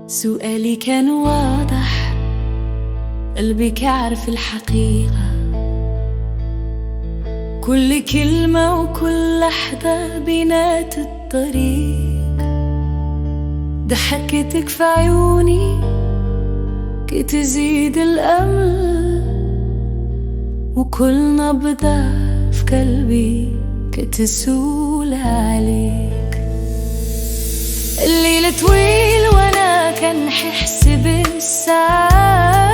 سؤالي كان واضح، قلبك يعرف الحقيقة، كل كلمة وكل لحظة بينات الطريق. ضحكتك في عيوني كتزيد الأمل، وكل نبضة في قلبي كتسول عليك. الليل طويل وانا كان ححسب الساعات،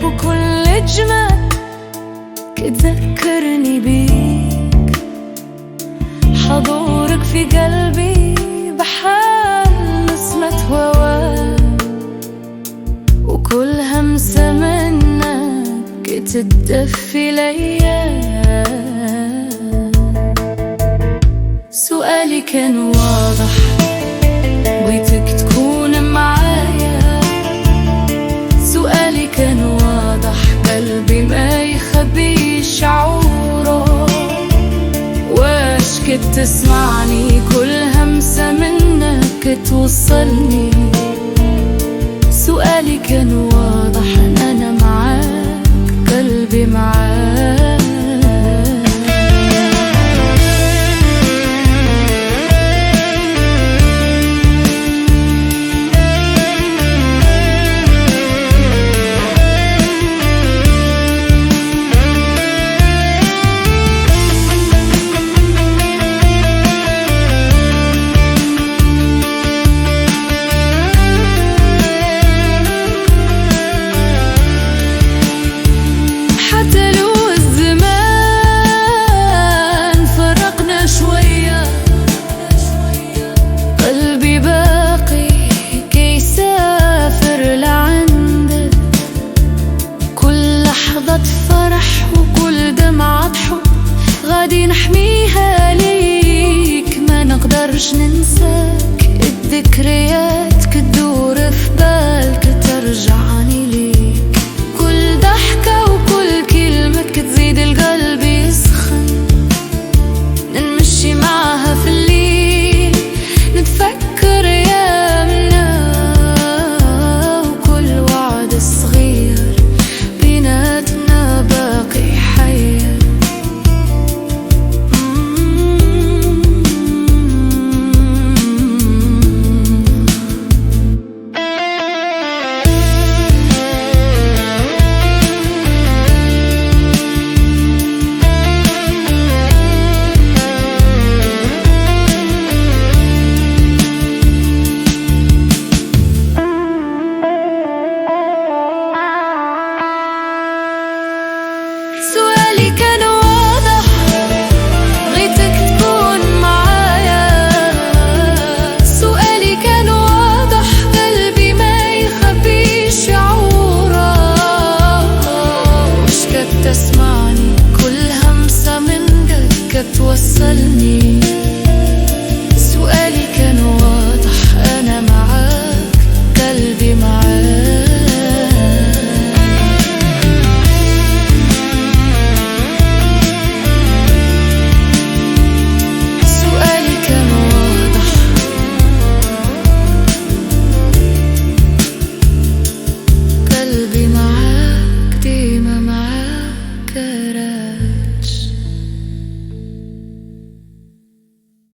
وكل جمال كتذكرني بيك. حضورك في قلبي بحال نسمة هواك، وكل همسة منك كتدفي ليا. سؤالي كان واضح، بغيتك تكون معايا. سؤالي كان واضح، قلبي ما يخبي شعوره. واش كنت تسمعني؟ كل همسة منك توصلني. سؤالي كان واضح، أنا معاك، قلبي معاك.